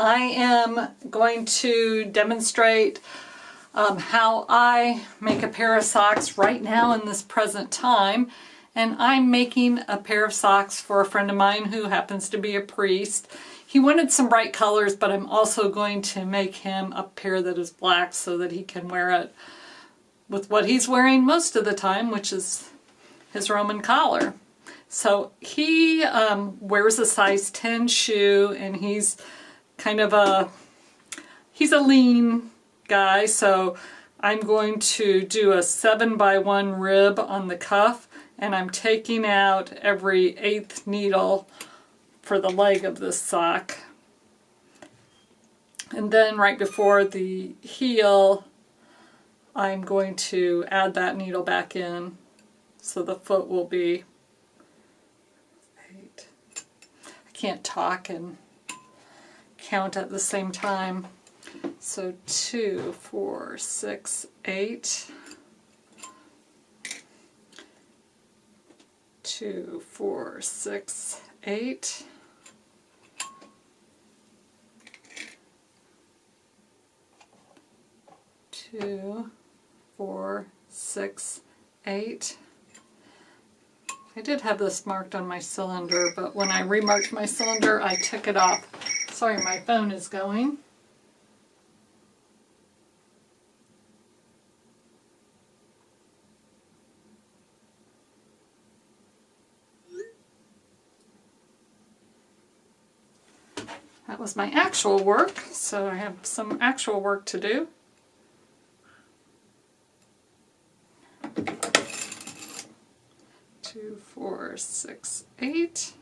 I am going to demonstrate how I make a pair of socks right now in this present time. And I'm making a pair of socks for a friend of mine who happens to be a priest. He wanted some bright colors, but I'm also going to make him a pair that is black so that he can wear it with what he's wearing most of the time, which is his Roman collar. So he wears a size 10 shoe, and he's kind of he's a lean guy, so I'm going to do a 7x1 rib on the cuff, and I'm taking out every 1/8 needle for the leg of this sock. And then right before the heel, I'm going to add that needle back in, so the foot will be 8. I can't talk and count at the same time. So 2, 4, 6, 8. 2, 4, 6, 8. 2, 4, 6, 8. I did have this marked on my cylinder, but when I remarked my cylinder, I took it off. Sorry, my phone is going. That was my actual work, so I have some actual work to do. Two, 4, 6, 8.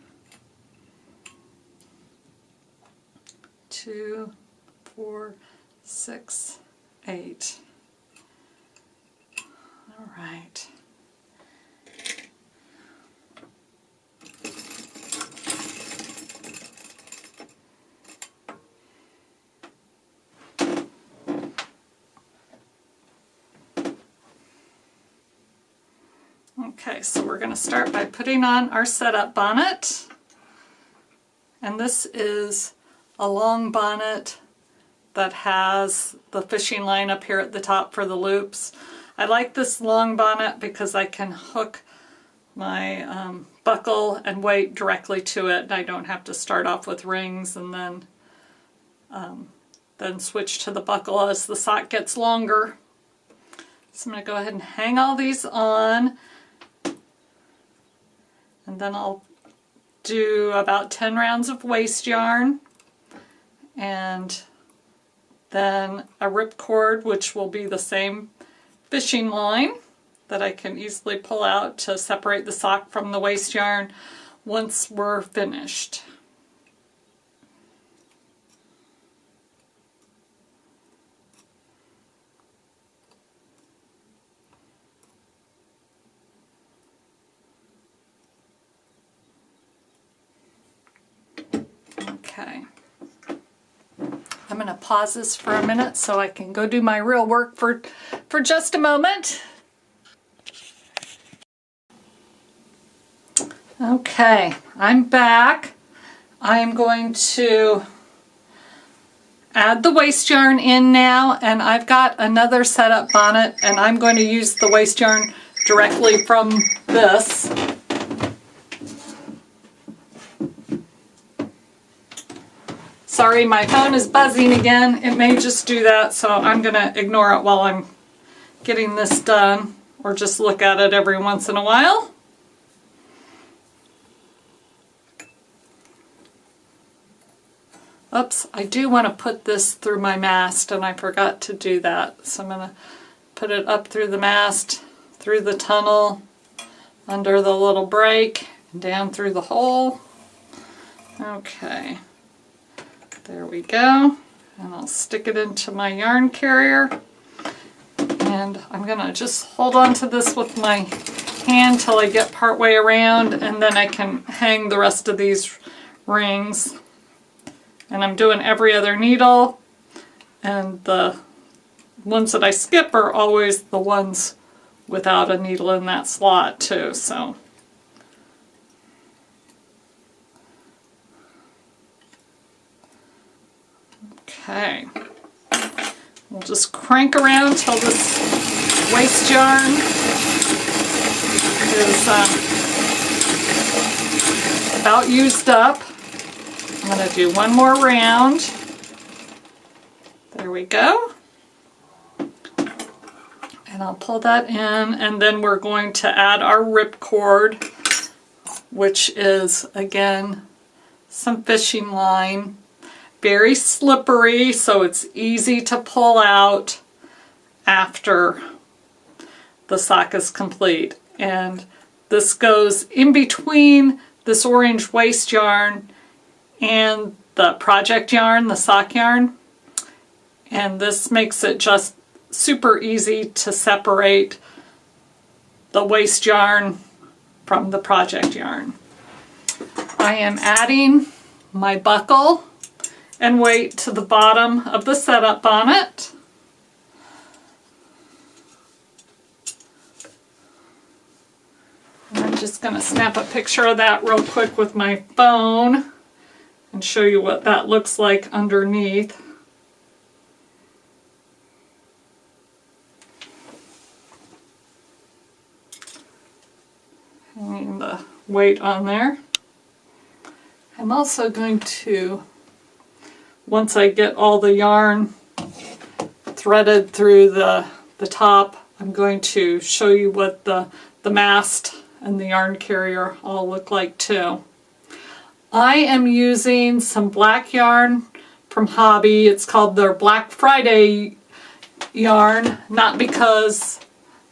2, 4, 6, 8. All right. Okay, so we're going to start by putting on our setup bonnet. And this is a long bonnet that has the fishing line up here at the top for the loops. I like this long bonnet because I can hook my buckle and weight directly to it, and I don't have to start off with rings and then switch to the buckle as the sock gets longer. So I'm going to go ahead and hang all these on, and then I'll do about 10 rounds of waste yarn, and then a ripcord, which will be the same fishing line that I can easily pull out to separate the sock from the waste yarn once we're finished. Okay. I'm going to pause this for a minute so I can go do my real work for just a moment. Okay, I'm back. I'm going to add the waste yarn in now, and I've got another setup bonnet, and I'm going to use the waste yarn directly from this. Sorry, my phone is buzzing again. It may just do that, so I'm going to ignore it while I'm getting this done, or just look at it every once in a while. Oops, I do want to put this through my mast, and I forgot to do that. So I'm going to put it up through the mast, through the tunnel, under the little break, and down through the hole. Okay. There we go, and I'll stick it into my yarn carrier, and I'm going to just hold on to this with my hand till I get part way around, and then I can hang the rest of these rings. And I'm doing every other needle, and the ones that I skip are always the ones without a needle in that slot too, so. Okay. We'll just crank around till this waste yarn is about used up. I'm going to do one more round. There we go. And I'll pull that in, and then we're going to add our ripcord, which is, again, some fishing line. Very slippery, so it's easy to pull out after the sock is complete. And this goes in between this orange waste yarn and the project yarn, the sock yarn. And this makes it just super easy to separate the waste yarn from the project yarn. I am adding my buckle and weight to the bottom of the setup bonnet. I'm just going to snap a picture of that real quick with my phone and show you what that looks like underneath. Hanging the weight on there. I'm also going to, once I get all the yarn threaded through the top, I'm going to show you what the mast and the yarn carrier all look like too. I am using some black yarn from Hobby. It's called their Black Friday yarn, not because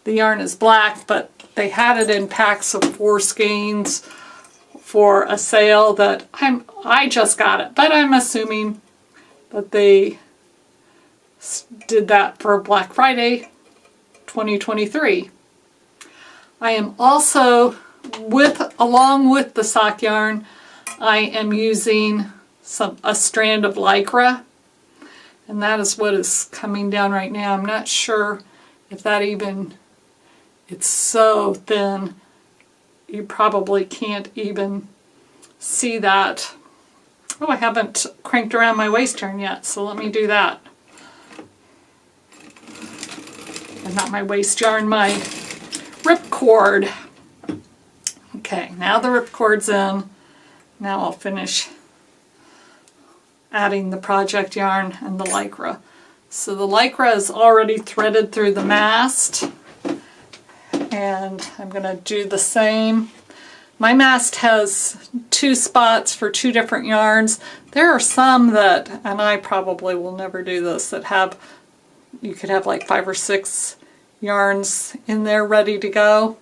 the yarn is black, but they had it in packs of 4 skeins for a sale that I just got it, but I'm assuming that they did that for Black Friday 2023. I am also, along with the sock yarn, I am using a strand of Lycra, and that is what is coming down right now. I'm not sure if that even, it's so thin, you probably can't even see that. Oh, I haven't cranked around my waste yarn yet, so let me do that. And not my waste yarn, my ripcord. Okay, now the ripcord's in. Now I'll finish adding the project yarn and the Lycra. So the Lycra is already threaded through the mast, and I'm going to do the same. My mast has 2 spots for 2 different yarns. There are some that, and I probably will never do this, that have, you could have like 5 or 6 yarns in there ready to go.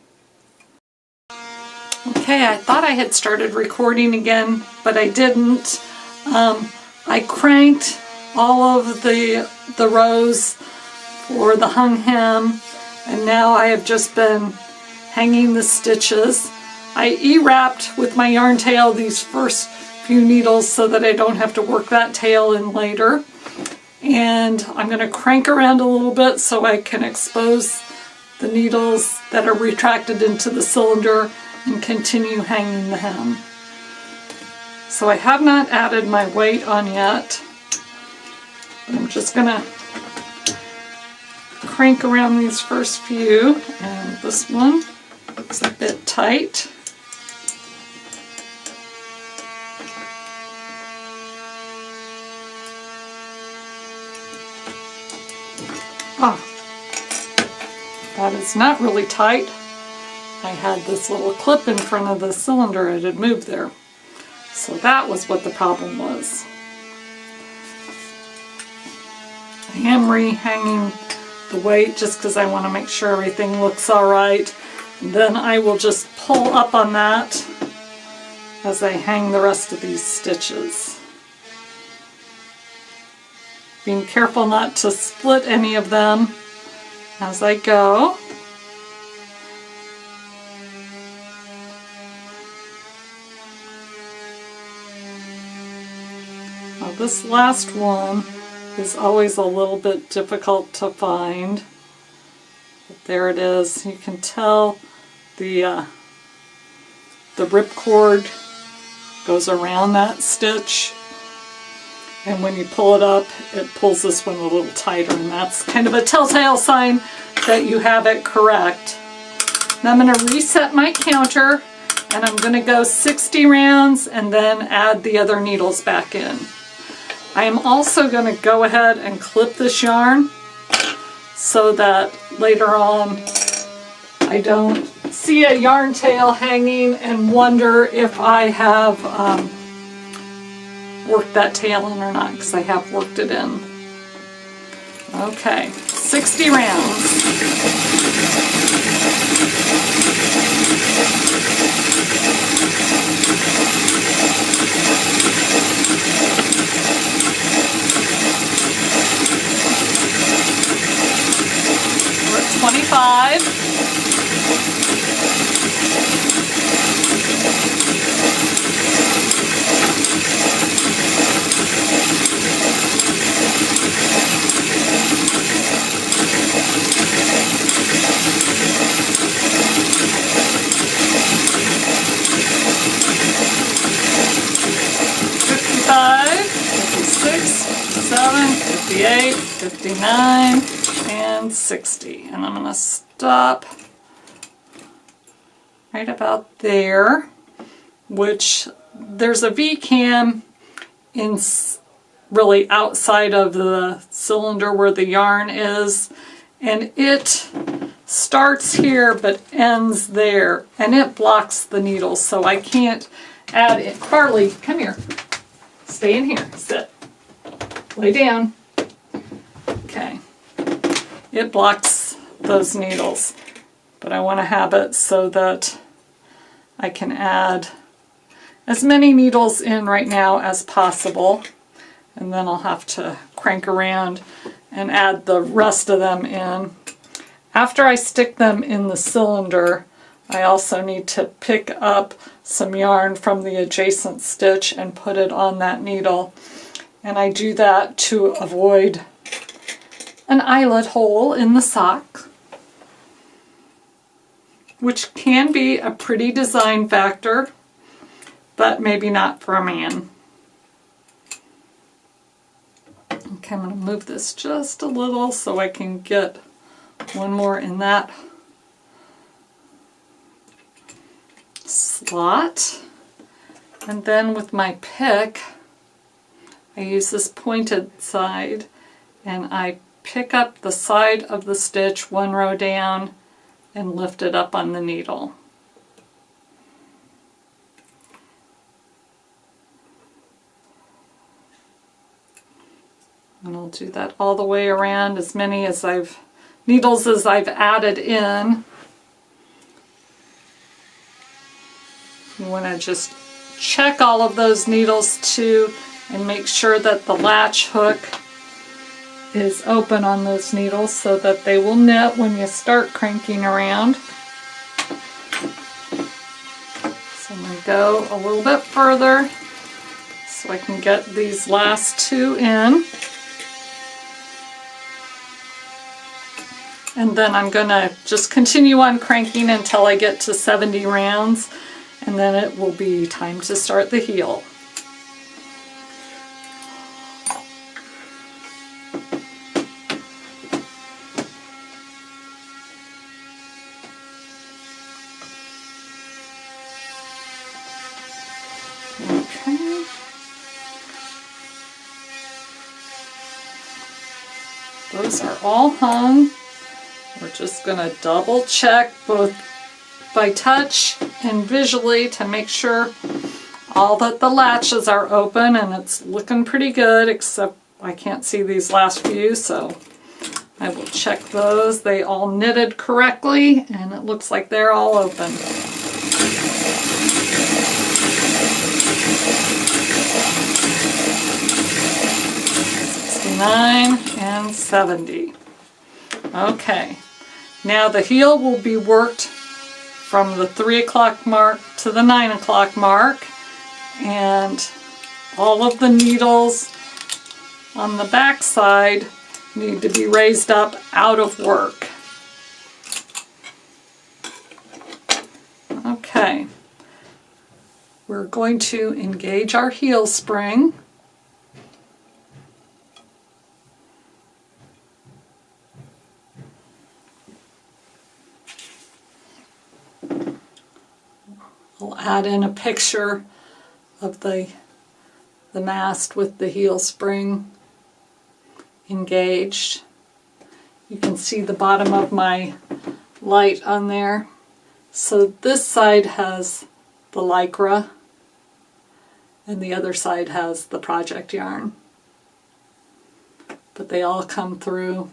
Okay, I thought I had started recording again, but I didn't. I cranked all of the rows for the hung hem, and now I have just been hanging the stitches. I E-wrapped with my yarn tail these first few needles so that I don't have to work that tail in later. And I'm going to crank around a little bit so I can expose the needles that are retracted into the cylinder and continue hanging the hem. So I have not added my weight on yet. I'm just going to crank around these first few, and this one is a bit tight. Ah, that is not really tight. I had this little clip in front of the cylinder, it had moved there. So that was what the problem was. I am rehanging the weight just because I want to make sure everything looks alright. Then I will just pull up on that as I hang the rest of these stitches. Being careful not to split any of them as I go. Now this last one is always a little bit difficult to find. But there it is. You can tell the ripcord goes around that stitch. and when you pull it up, it pulls this one a little tighter, and that's kind of a telltale sign that you have it correct. Now I'm going to reset my counter, and I'm going to go 60 rounds and then add the other needles back in. I am also going to go ahead and clip this yarn so that later on I don't see a yarn tail hanging and wonder if I have worked that tail in or not, because I have worked it in. Okay, 60 rounds. We're at 25. Seven, 58, 59, and 60. And I'm going to stop right about there, which there's a V-cam in really outside of the cylinder where the yarn is, and it starts here but ends there, and it blocks the needles, so I can't add it. Carly, come here. Stay in here. Sit. Lay down. Okay. It blocks those needles, but I want to have it so that I can add as many needles in right now as possible, and then I'll have to crank around and add the rest of them in. After I stick them in the cylinder, I also need to pick up some yarn from the adjacent stitch and put it on that needle. And I do that to avoid an eyelet hole in the sock, which can be a pretty design factor, but maybe not for a man. Okay, I'm going to move this just a little so I can get one more in that slot. And then with my pick, I use this pointed side and I pick up the side of the stitch one row down and lift it up on the needle. And I'll do that all the way around, as many needles as I've added in. You want to just check all of those needles too, and make sure that the latch hook is open on those needles so that they will knit when you start cranking around. So I'm going to go a little bit further so I can get these last two in. And then I'm going to just continue on cranking until I get to 70 rounds, and then it will be time to start the heel. Okay. Those are all hung. We're just going to double check both by touch and visually to make sure all that the latches are open, and it's looking pretty good, except I can't see these last few, so I will check those. They all knitted correctly, and it looks like they're all open. 69 and 70. Okay. Now the heel will be worked from the 3 o'clock mark to the 9 o'clock mark, and all of the needles on the back side need to be raised up out of work. Okay, we're going to engage our heel spring, I'll add in a picture of the mast with the heel spring engaged. You can see the bottom of my light on there. So this side has the Lycra and the other side has the project yarn. But they all come through.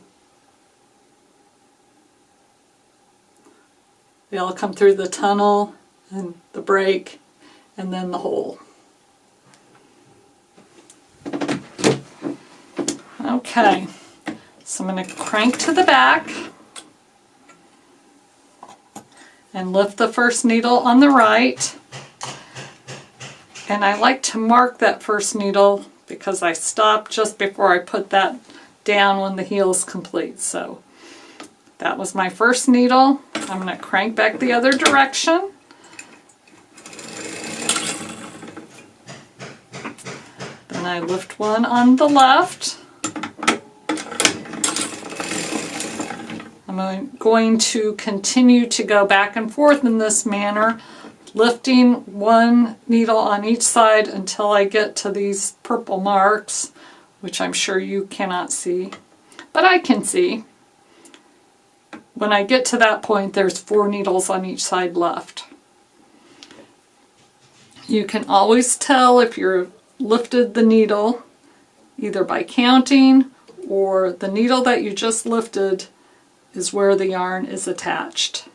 They all come through the tunnel and the break and then the hole. Okay, so I'm going to crank to the back and lift the first needle on the right. And I like to mark that first needle because I stopped just before I put that down when the heel is complete. So that was my first needle. I'm going to crank back the other direction. Then I lift one on the left. I'm going to continue to go back and forth in this manner, lifting one needle on each side until I get to these purple marks, which I'm sure you cannot see, but I can see. When I get to that point, there's 4 needles on each side left. You can always tell if you're lifted the needle either by counting or the needle that you just lifted is where the yarn is attached.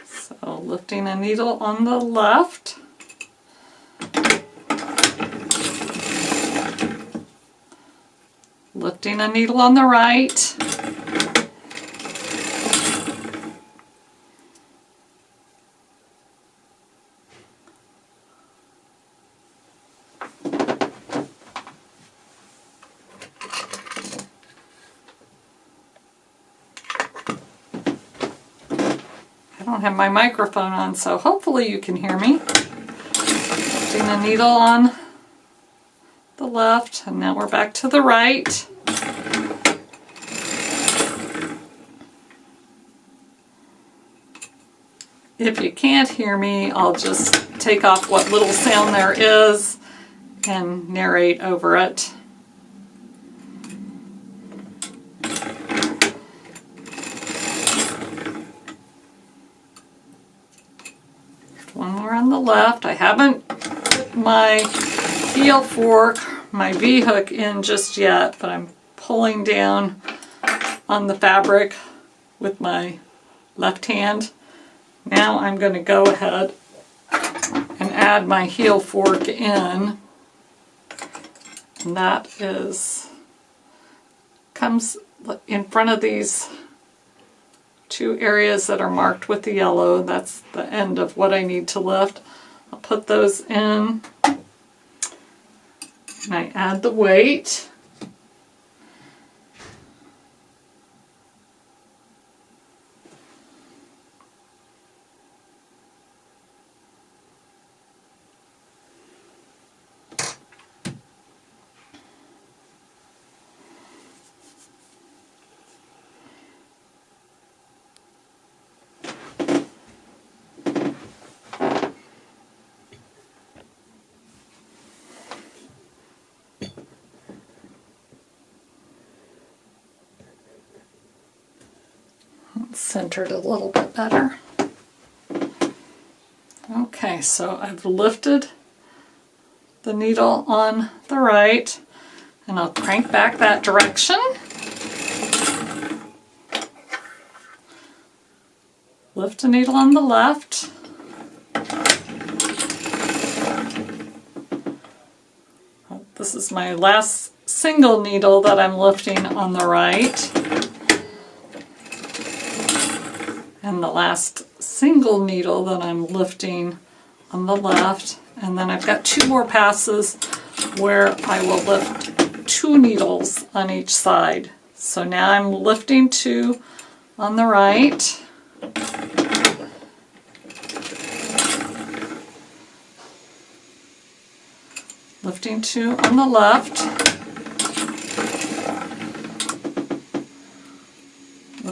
So lifting a needle on the left. Lifting a needle on the right. I don't have my microphone on, so hopefully you can hear me. Putting a needle on the left, and now we're back to the right. If you can't hear me, I'll just take off what little sound there is and narrate over it. One more on the left. I haven't put my heel fork, my V-hook in just yet, but I'm pulling down on the fabric with my left hand. Now I'm going to go ahead and add my heel fork in. And that comes in front of these 2 areas that are marked with the yellow. That's the end of what I need to lift. I'll put those in and I add the weight. Centered a little bit better. Okay, so I've lifted the needle on the right and I'll crank back that direction. Lift a needle on the left. This is my last single needle that I'm lifting on the right. And the last single needle that I'm lifting on the left. And then I've got 2 more passes where I will lift 2 needles on each side. So now I'm lifting 2 on the right. Lifting 2 on the left.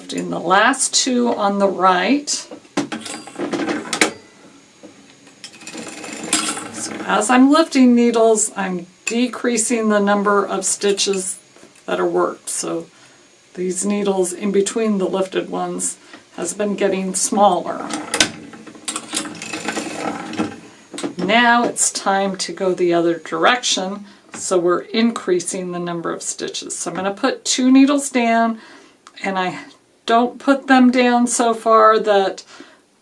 lifting the last two on the right. So as I'm lifting needles, I'm decreasing the number of stitches that are worked. So these needles in between the lifted ones has been getting smaller. Now it's time to go the other direction, so we're increasing the number of stitches. So I'm going to put 2 needles down, and I don't put them down so far that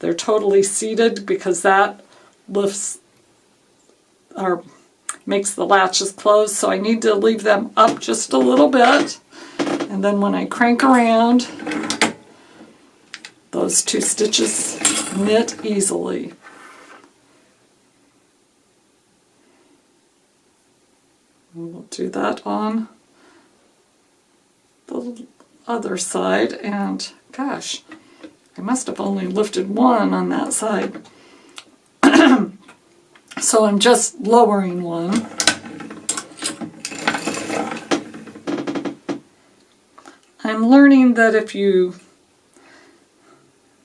they're totally seated, because that lifts or makes the latches close. So I need to leave them up just a little bit, and then when I crank around, those 2 stitches knit easily. We'll do that on the other side, and gosh, I must have only lifted 1 on that side. So I'm just lowering 1. I'm learning that if you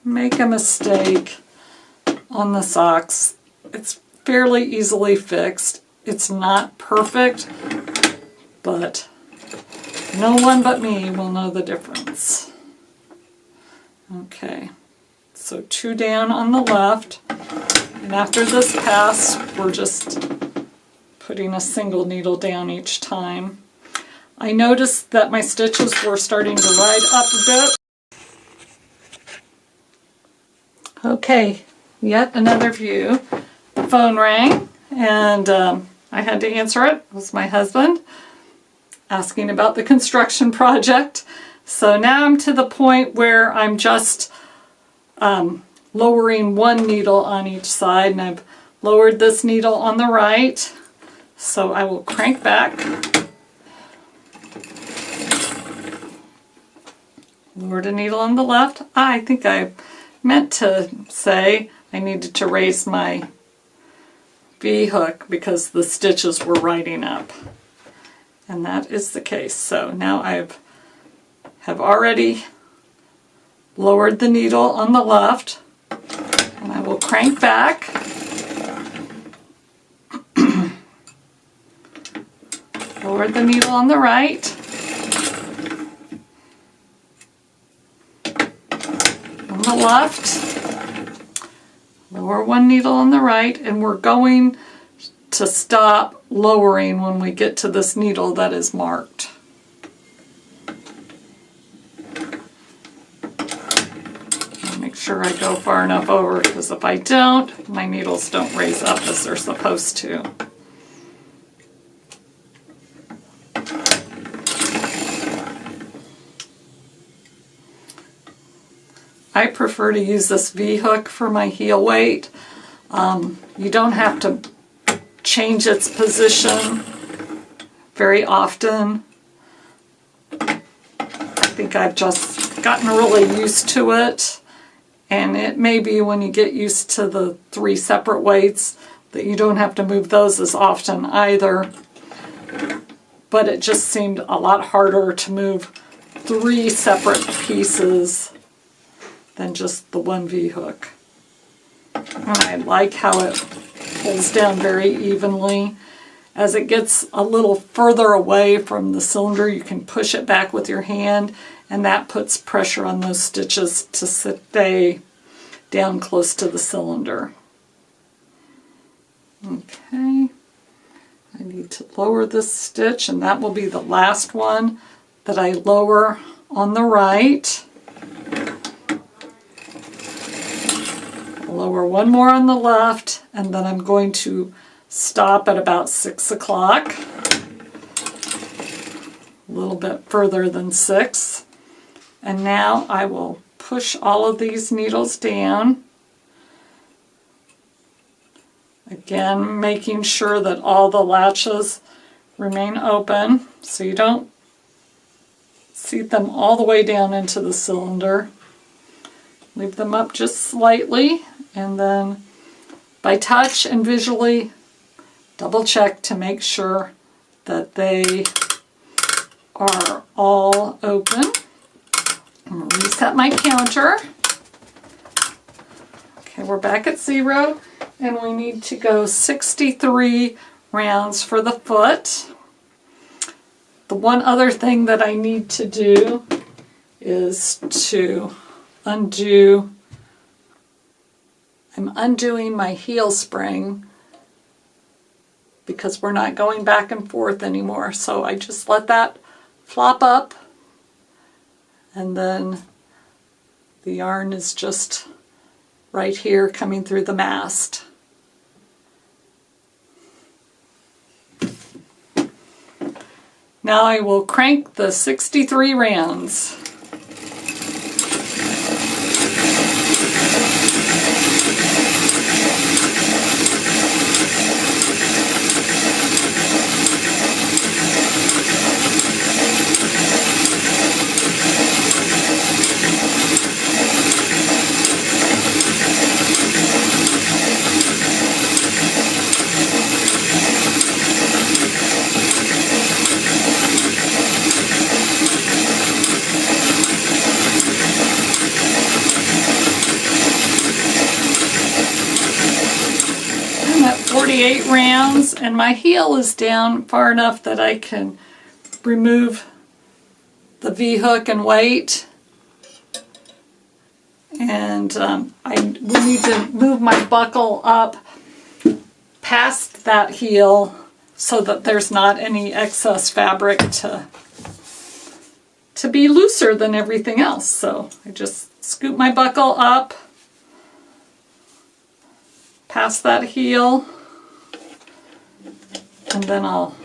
make a mistake on the socks, it's fairly easily fixed. It's not perfect, but no one but me will know the difference. Okay, so 2 down on the left, and after this pass, we're just putting a single needle down each time. I noticed that my stitches were starting to ride up a bit. Okay, yet another view. The phone rang, and I had to answer it. It was my husband asking about the construction project. So now I'm to the point where I'm just lowering 1 needle on each side, and I've lowered this needle on the right. So I will crank back, lowered a needle on the left. I think I meant to say I needed to raise my V-hook because the stitches were riding up, and that is the case. So now I have already lowered the needle on the left, and I will crank back, lower the needle on the right, on the left, lower 1 needle on the right, and we're going to stop lowering when we get to this needle that is marked. I'll make sure I go far enough over, because if I don't, my needles don't raise up as they're supposed to. I prefer to use this V-hook for my heel weight. You don't have to change its position very often. I think I've just gotten really used to it, and it may be when you get used to the 3 separate weights that you don't have to move those as often either. But it just seemed a lot harder to move 3 separate pieces than just the 1 V-hook. And I like how it pulls down very evenly. As it gets a little further away from the cylinder, you can push it back with your hand, and that puts pressure on those stitches to stay down close to the cylinder. Okay, I need to lower this stitch, and that will be the last one that I lower on the right. Lower 1 more on the left, and then I'm going to stop at about 6 o'clock, a little bit further than 6. And now I will push all of these needles down, again making sure that all the latches remain open so you don't seat them all the way down into the cylinder. Leave them up just slightly, and then by touch and visually double check to make sure that they are all open. I'm going to reset my counter. Okay, we're back at 0, and we need to go 63 rounds for the foot. The one other thing that I need to do is to undo. I'm undoing my heel spring because we're not going back and forth anymore. So I just let that flop up, and then the yarn is just right here coming through the mast. Now I will crank the 63 rounds. I'm at 48 rounds, and my heel is down far enough that I can remove the V-hook and wait. And we need to move my buckle up past that heel so that there's not any excess fabric to be looser than everything else. So I just scoop my buckle up past that heel, and then I'll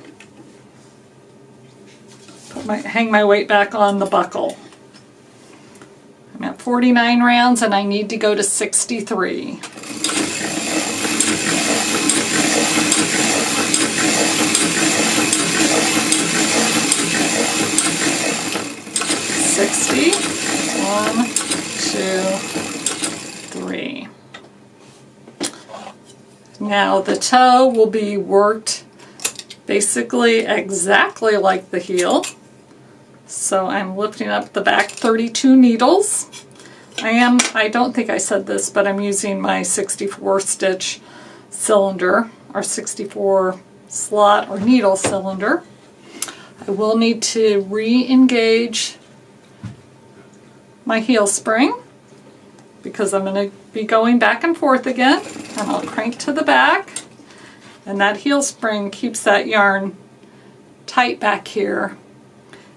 hang my weight back on the buckle. I'm at 49 rounds, and I need to go to 63. 60. 1, 2, 3. Now the toe will be worked basically exactly like the heel. So I'm lifting up the back 32 needles. I don't think I said this, but I'm using my 64 stitch cylinder, or 64 slot or needle cylinder. I will need to re-engage my heel spring because I'm going to be going back and forth again, and I'll crank to the back, and that heel spring keeps that yarn tight back here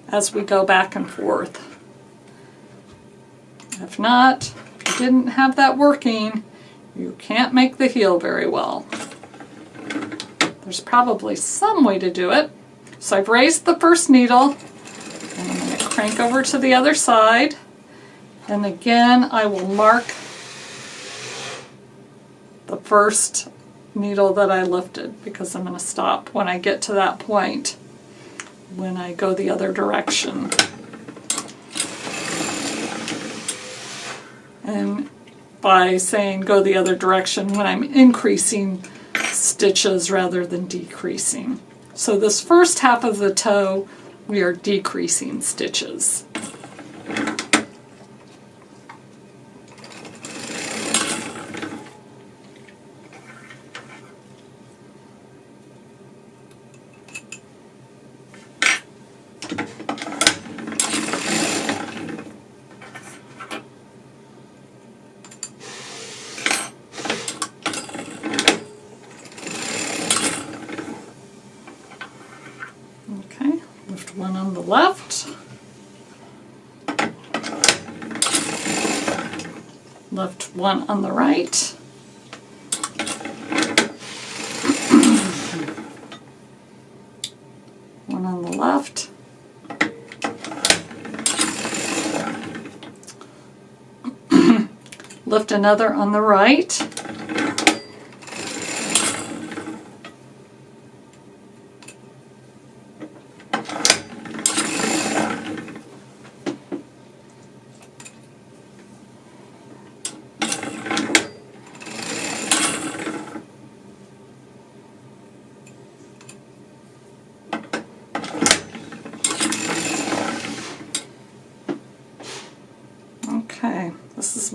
as we go back and forth. If not, if you didn't have that working, you can't make the heel very well. There's probably some way to do it. So I've raised the first needle, and I'm going to crank over to the other side, and again I will mark the first needle that I lifted because I'm going to stop when I get to that point when I go the other direction. And by saying go the other direction, when I'm increasing stitches rather than decreasing. So this first half of the toe, we are decreasing stitches. Okay, lift one on the left, lift one on the right, one on the left, lift another on the right,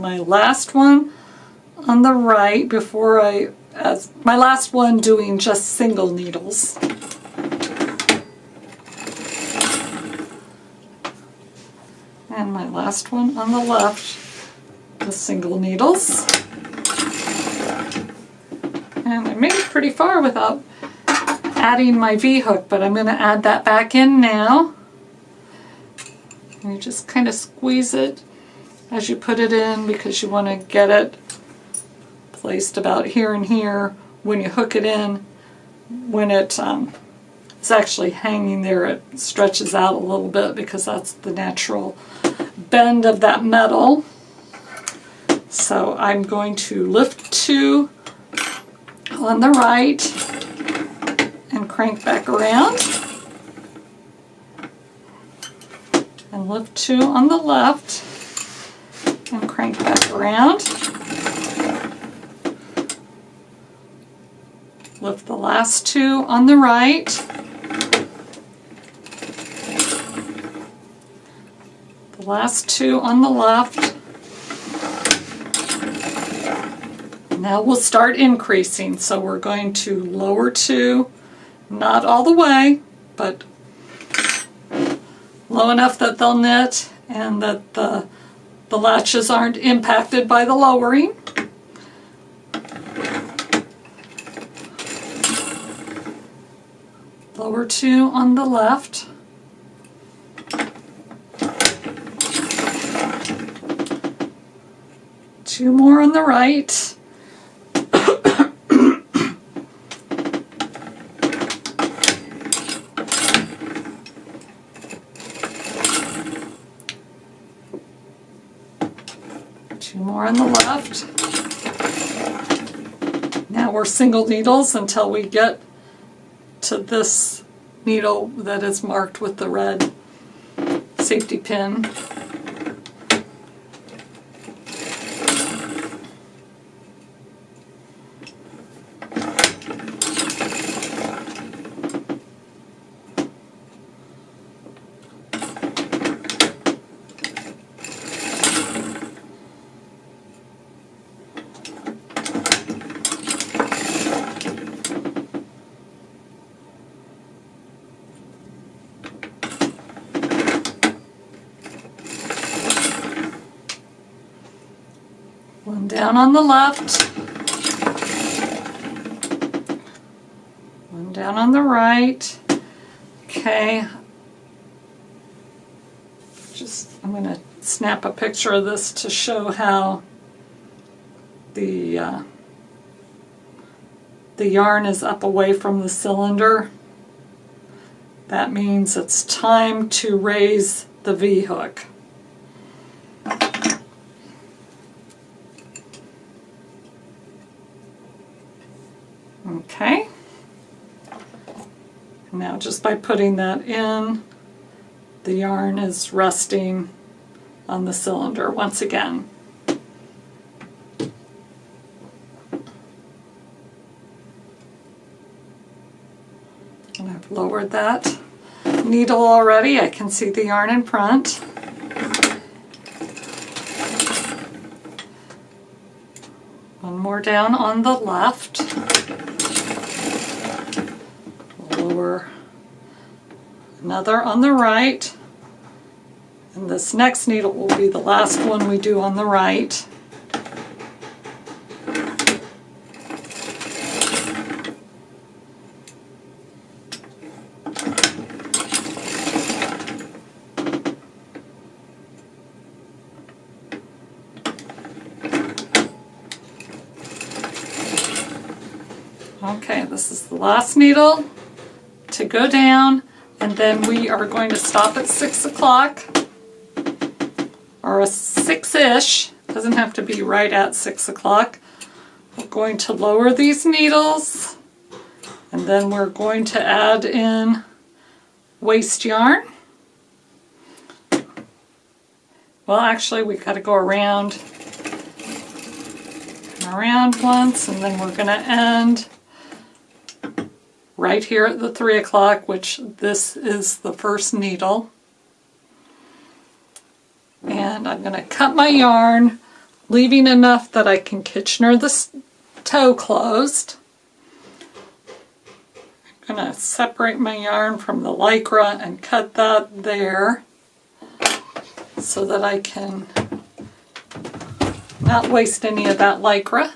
my last one on the right before as my last one doing just single needles. And my last one on the left with single needles. And I made it pretty far without adding my V-hook, but I'm going to add that back in now. And you just kind of squeeze it as you put it in because you want to get it placed about here and here when you hook it in. When it's actually hanging there, it stretches out a little bit because that's the natural bend of that metal. So I'm going to lift 2 on the right and crank back around, and lift 2 on the left and crank back around. Lift the last 2 on the right, the last 2 on the left. Now we'll start increasing, so we're going to lower 2, not all the way, but low enough that they'll knit and that the latches aren't impacted by the lowering. Lower 2 on the left. Two more on the right. Two more on the left. Now we're single needles until we get to this needle that is marked with the red safety pin. One down on the left, one down on the right. Okay, I'm going to snap a picture of this to show how the yarn is up away from the cylinder. That means it's time to raise the V-hook. Okay, now just by putting that in, the yarn is resting on the cylinder once again. And I've lowered that needle already. I can see the yarn in front. One more down on the left. Lower another on the right, and this next needle will be the last one we do on the right. Okay, this is the last needle to go down, and then we are going to stop at 6 o'clock or a 6-ish. Doesn't have to be right at 6 o'clock. We're going to lower these needles, and then we're going to add in waste yarn. Well, actually, we got to go around and around once, and then we're going to end right here at the 3 o'clock, which this is the first needle. And I'm going to cut my yarn leaving enough that I can Kitchener the toe closed. I'm going to separate my yarn from the Lycra and cut that there so that I can not waste any of that Lycra.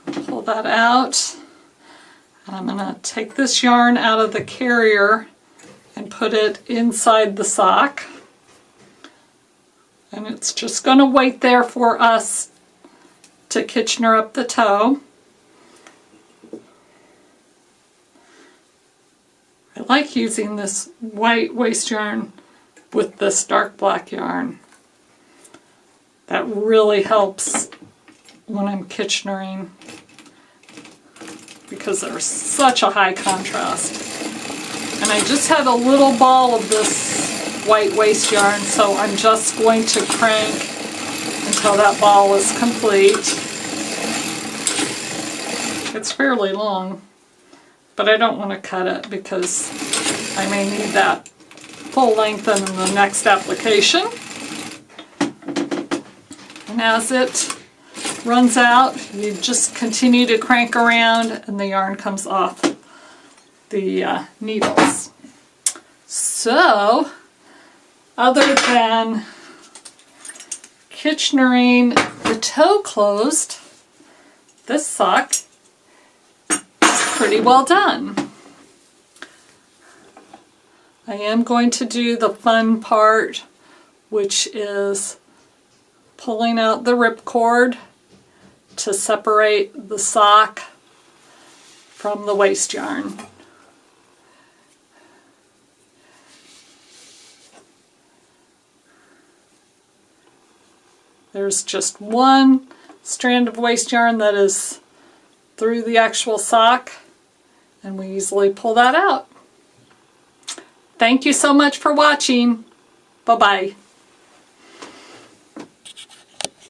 Pull that out. And I'm going to take this yarn out of the carrier and put it inside the sock. And it's just going to wait there for us to Kitchener up the toe. I like using this white waste yarn with this dark black yarn. That really helps when I'm Kitchenering because there's such a high contrast. And I just had a little ball of this white waste yarn, so I'm just going to crank until that ball is complete. It's fairly long, but I don't want to cut it because I may need that full length in the next application. And as it runs out, you just continue to crank around and the yarn comes off the needles. So, other than Kitchenering the toe closed, this sock is pretty well done. I am going to do the fun part, which is pulling out the ripcord to separate the sock from the waste yarn. There's just one strand of waste yarn that is through the actual sock, and we easily pull that out. Thank you so much for watching. Bye-bye.